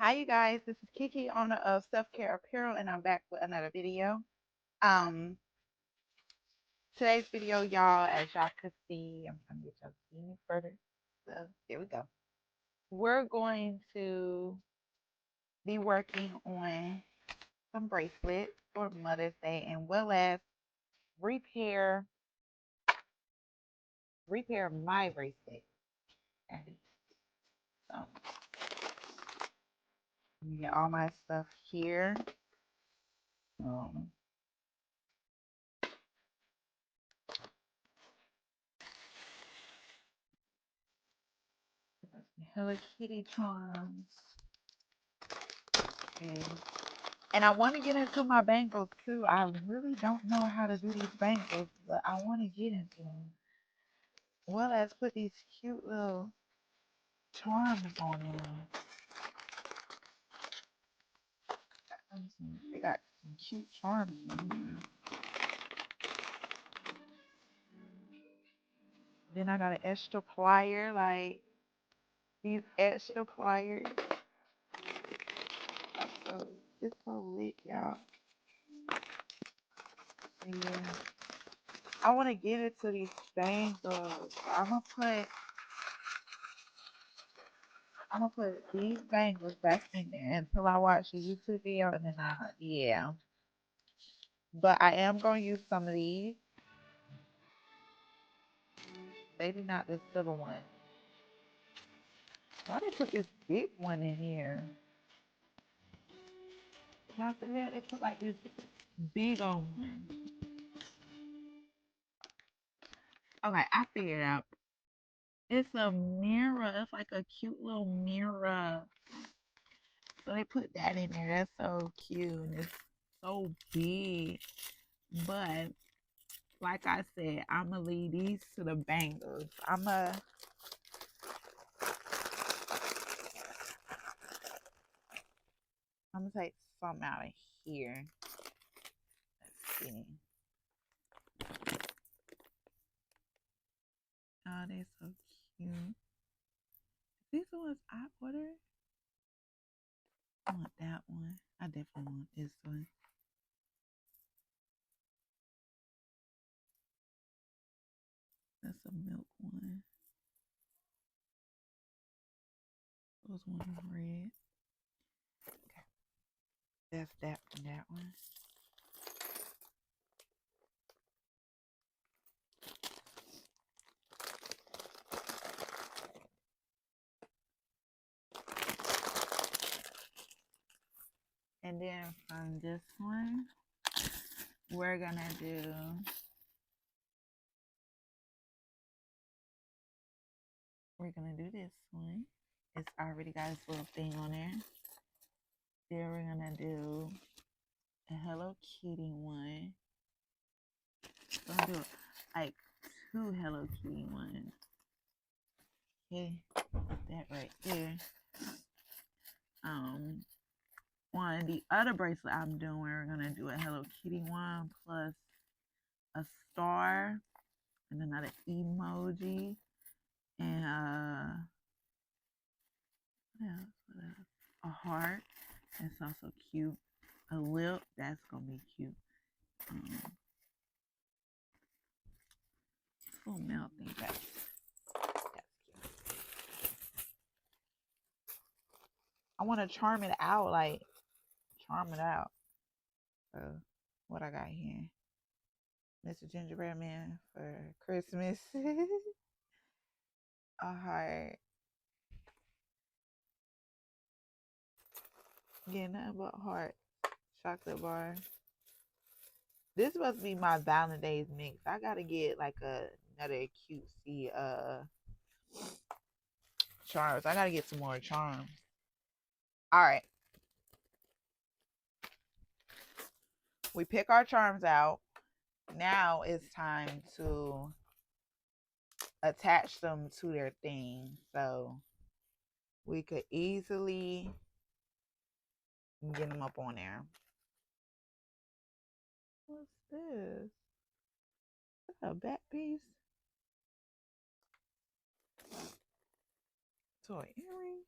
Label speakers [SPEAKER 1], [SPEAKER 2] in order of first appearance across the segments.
[SPEAKER 1] Hi, you guys. This is Kiki, owner of Self Care Apparel, and I'm back with another video. Um, Today's video, y'all, as y'all could see, I'm trying to get y'all to see me further. So here we go. We're going to be working on some bracelets for Mother's Day, and well as repair my bracelet. And so, you get all my stuff here. Um, Hello Kitty charms. Okay. And I want to get into my bangles too. I really don't know how to do these bangles, but I want to get into them. Well, let's put these cute little charms on them. They got some cute charms on them. Then I got an extra plier, like these extra pliers. So it's so lit, y'all. Yeah. I want to get into these bangles. I'm gonna put these bangles back in there until I watch the YouTube video, and then yeah. But I am gonna use some of these. Maybe not this little one. Why they put this big one in here? Y'all see that? They put like this big old one. Okay, I figured it out. It's a mirror. It's like a cute little mirror. So they put that in there. That's so cute. And it's so big. But like I said, I'ma leave these to the bangles. I'm gonna take some out of here. Let's see. Oh, they're so cute. These the ones I ordered. I want that one. I definitely want this one. That's a milk one. Those one red. Okay. That's that one, that one. And then from this one, we're gonna do this one. It's already got its little thing on there. Then we're gonna do a Hello Kitty one. So I'm gonna do like two Hello Kitty ones. Okay, that right there. On the other bracelet I'm doing, we're gonna do a Hello Kitty one plus a star and another emoji and what else? A heart. That's also cute. A lip. That's gonna be cute. Little mouth thing. That's cute. I want to charm it out, like charm it out. So what I got here? Mr. Gingerbread Man for Christmas. A heart. Yeah, nothing but heart. Chocolate bar. This must be my Valentine's mix. I gotta get like another cutesy charms. I gotta get some more charms. All right. We pick our charms out. Now it's time to attach them to their thing. So we could easily get them up on there. What's this? Is that a back piece? To an earring?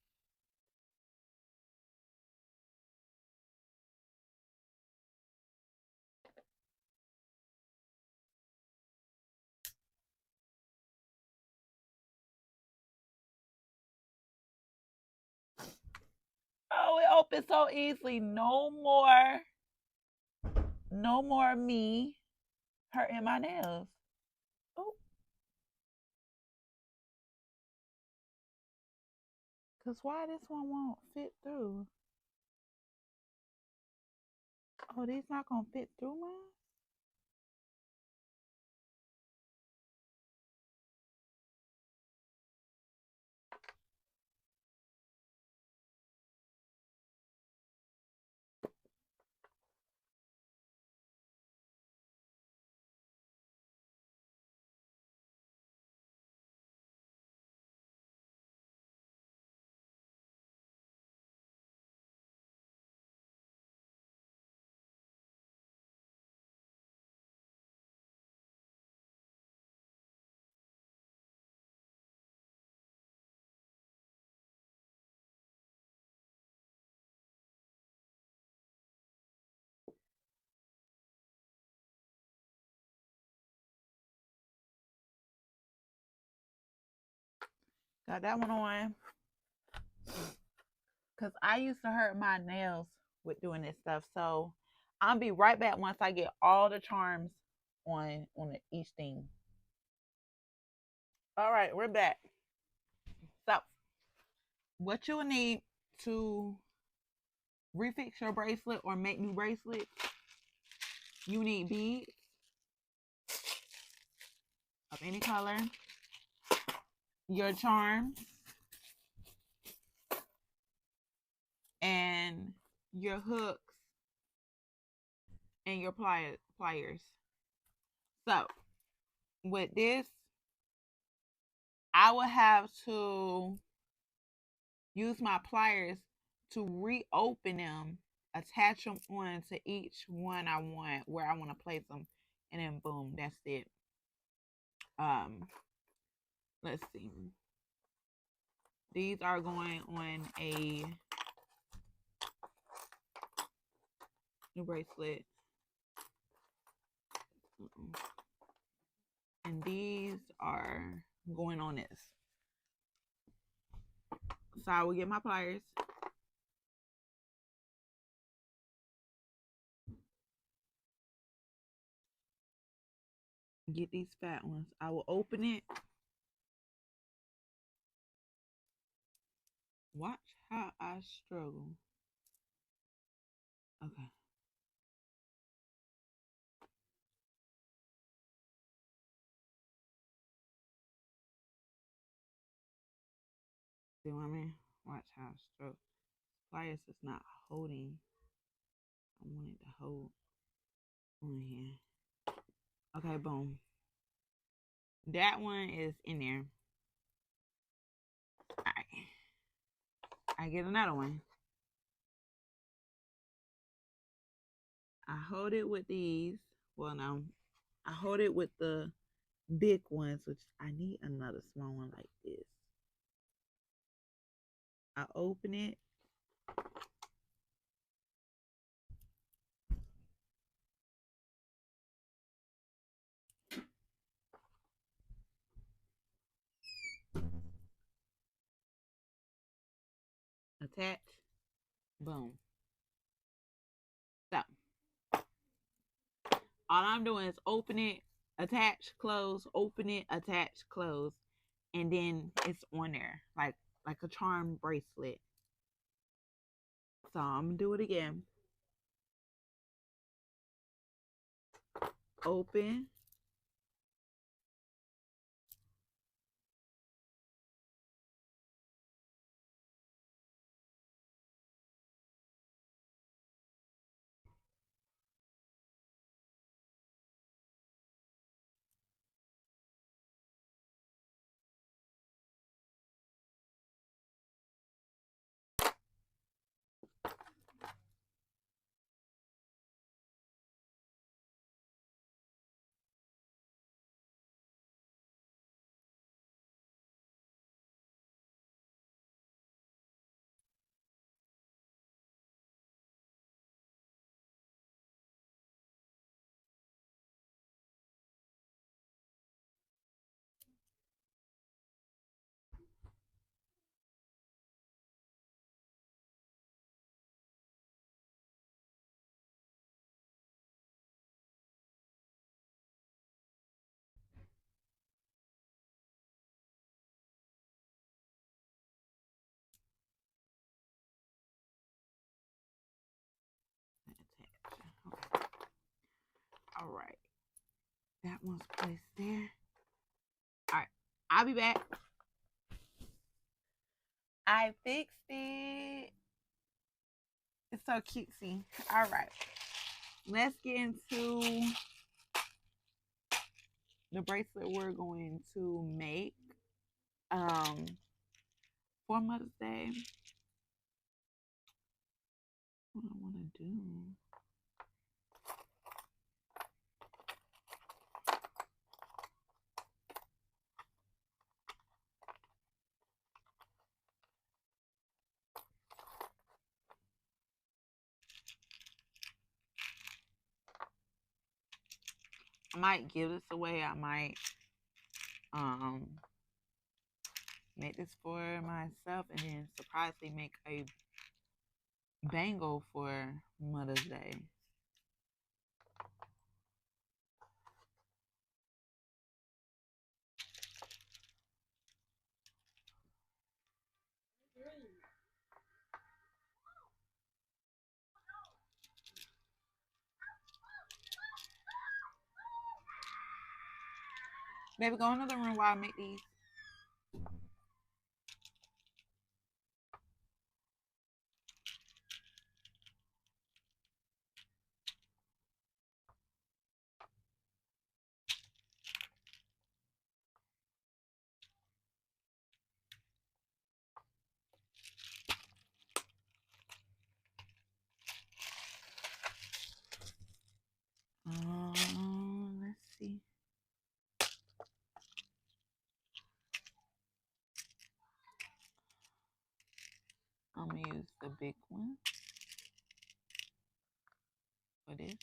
[SPEAKER 1] Oh, it opens so easily. No more me hurting my nails. Oh, cause why this one won't fit through? Oh, these not gonna fit through mine? Got that one on. Cause I used to hurt my nails with doing this stuff. So I'll be right back once I get all the charms on each thing. All right, we're back. So what you will need to refix your bracelet or make new bracelets, you need beads of any color, your charms, and your hooks and your pliers. So with this, I will have to use my pliers to reopen them, attach them on to each one I want, where I want to place them, and then boom, that's it. Um, let's see. These are going on a new bracelet. And these are going on this. So I will get my pliers. Get these fat ones. I will open it. Watch how I struggle. Okay. See what I mean? Watch how I struggle. Pliers is not holding. I want it to hold on here. Okay, boom. That one is in there. Alright. I get another one. I hold it with these. Well, no. I hold it with the big ones, which I need another small one like this. I open it. Attach. Boom. So all I'm doing is open it, attach, close, open it, attach, close, and then it's on there like a charm bracelet. So I'm gonna do it again. Open. All right. That one's placed there. All right. I'll be back. I fixed it. It's so cutesy. All right. Let's get into the bracelet we're going to make for Mother's Day. What I want to do. I might give this away. I might make this for myself and then surprisingly make a bangle for Mother's Day. Baby, go into the room while I make these. Let's see. I'm gonna use the big one for this.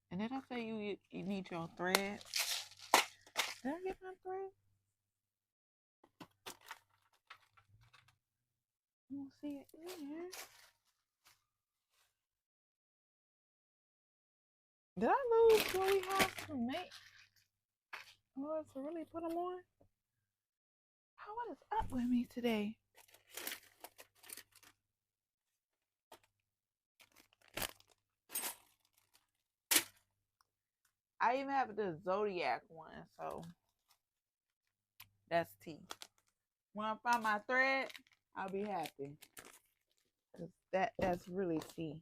[SPEAKER 1] And did I say you need your thread? Did I get my thread? I don't see it in here. Did I lose what we have to make? Oh, to really put them on? What is up with me today? I even have the Zodiac one, so that's T. When I find my thread, I'll be happy. Cause that's really T.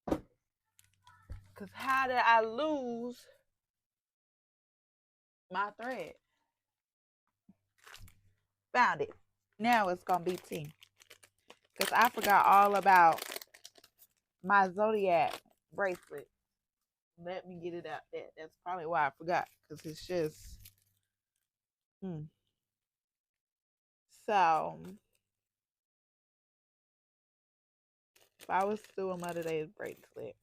[SPEAKER 1] Cause how did I lose my thread? Found it. Now it's gonna be T. Cause I forgot all about my Zodiac bracelet. Let me get it out there. That's probably why I forgot. Cause it's just So if I was to do a Mother's Day bracelet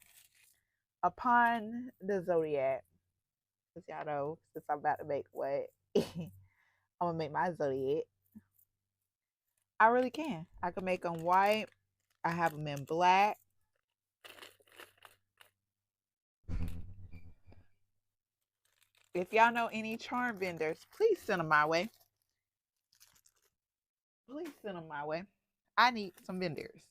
[SPEAKER 1] upon the Zodiac, because y'all know, since I'm about to make what I'm gonna make my Zodiac, I really can. I can make them white. I have them in black. If y'all know any charm vendors, please send them my way. Please send them my way. I need some vendors.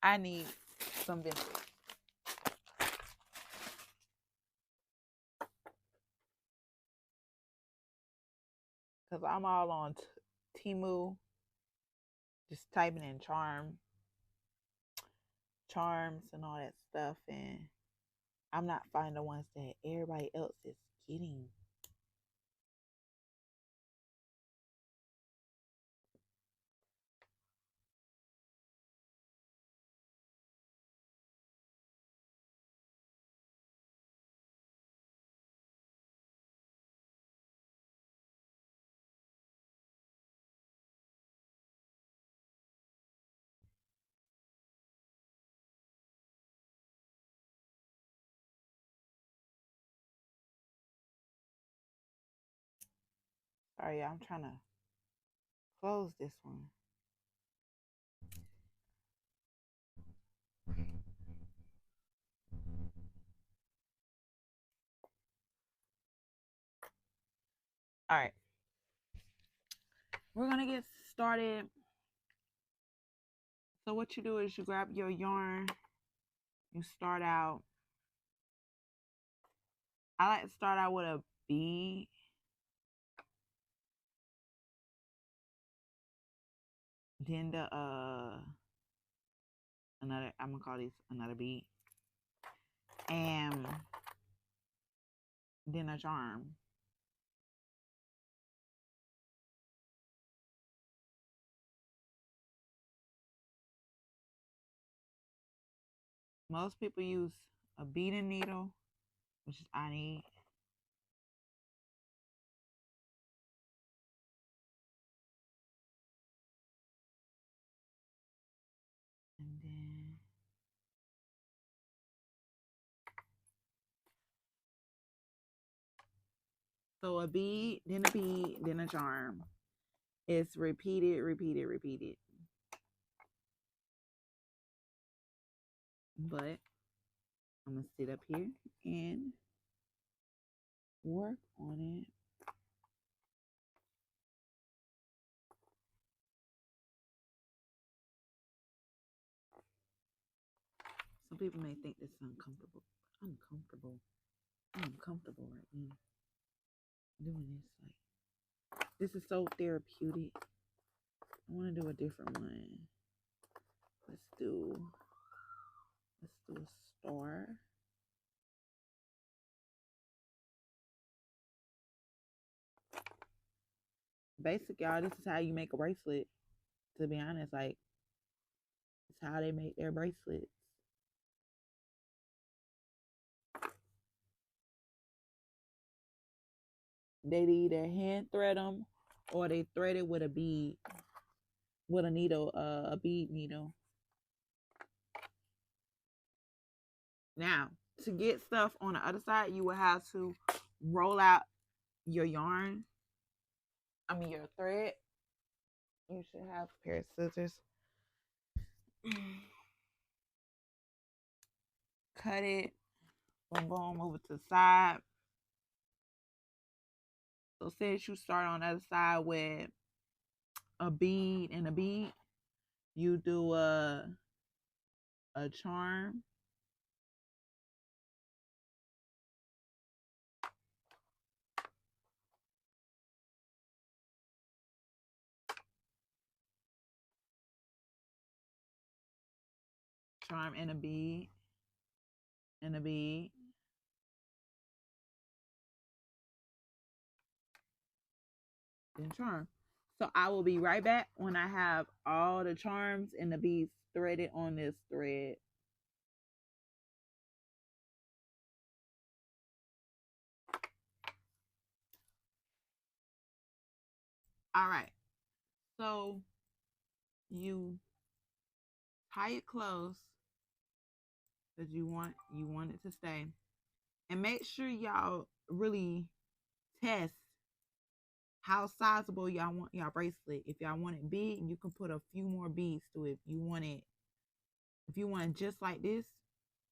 [SPEAKER 1] I need some vendors. Because I'm all on Temu, just typing in charms and all that stuff. And I'm not finding the ones that everybody else is getting. Sorry, I'm trying to close this one. All right. We're going to get started, so what you do is you grab your yarn, you start out, I like to start out with a bead. Then the another, I'm gonna call this another bead, and then a charm. Most people use a beading needle, which is I need. And then so a bead, then a charm. It's repeated, repeated, repeated. But I'm gonna sit up here and work on it. Some people may think this is uncomfortable. I'm comfortable. I'm comfortable right now doing this. Like, this is so therapeutic. I want to do a different one. Let's do a star. Basically, y'all, this is how you make a bracelet. To be honest, like, it's how they make their bracelets. They either hand thread them or they thread it with a bead, with a needle, a bead needle. Now, to get stuff on the other side, you will have to roll out your yarn. I mean, your thread. You should have a pair of scissors. Cut it. Boom, boom. Move it to the side. So since you start on the other side with a bead and a bead, you do a charm. Charm and a bead. And a bead. Then charm. So I will be right back when I have all the charms and the beads threaded on this thread. All right. So you tie it close because you want it to stay. And make sure y'all really test how sizable y'all want y'all bracelet. If y'all want it big, you can put a few more beads to it. If you want it just like this,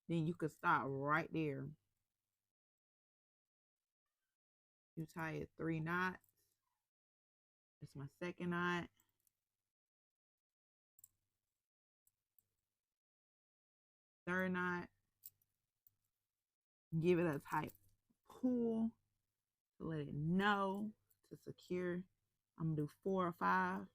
[SPEAKER 1] then you could stop right there. You tie it 3 knots. It's my second knot. Third knot. Give it a tight pull to let it know to secure. I'm gonna do 4 or 5.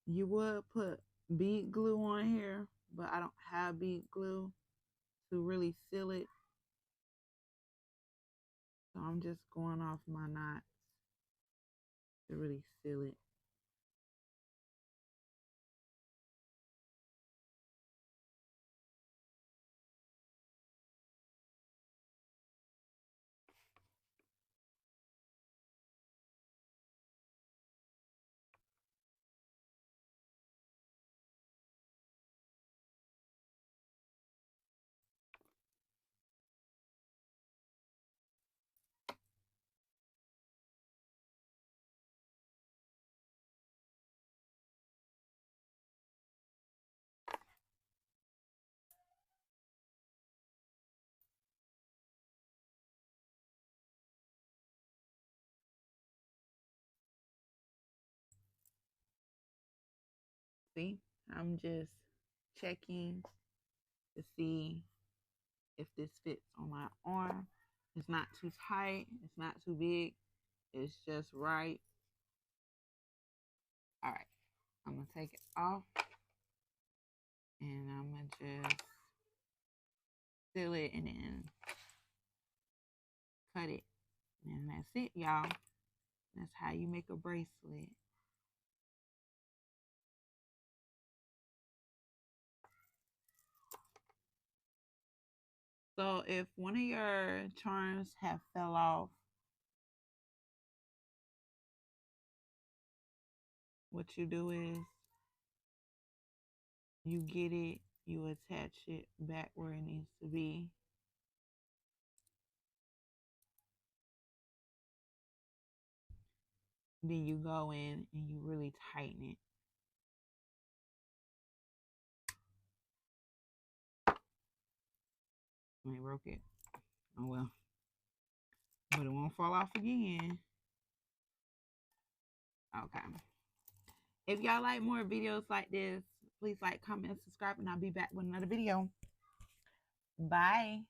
[SPEAKER 1] You would put bead glue on here, but I don't have bead glue to really seal it. So I'm just going off my knots to really seal it. See, I'm just checking to see if this fits on my arm. It's not too tight. It's not too big. It's just right. All right. I'm going to take it off. And I'm going to just seal it and then cut it. And that's it, y'all. That's how you make a bracelet. So if one of your charms have fell off, what you do is you get it, you attach it back where it needs to be. Then you go in and you really tighten it. I broke it. Oh well. But it won't fall off again. Okay. If y'all like more videos like this, please like, comment, and subscribe, and I'll be back with another video. Bye.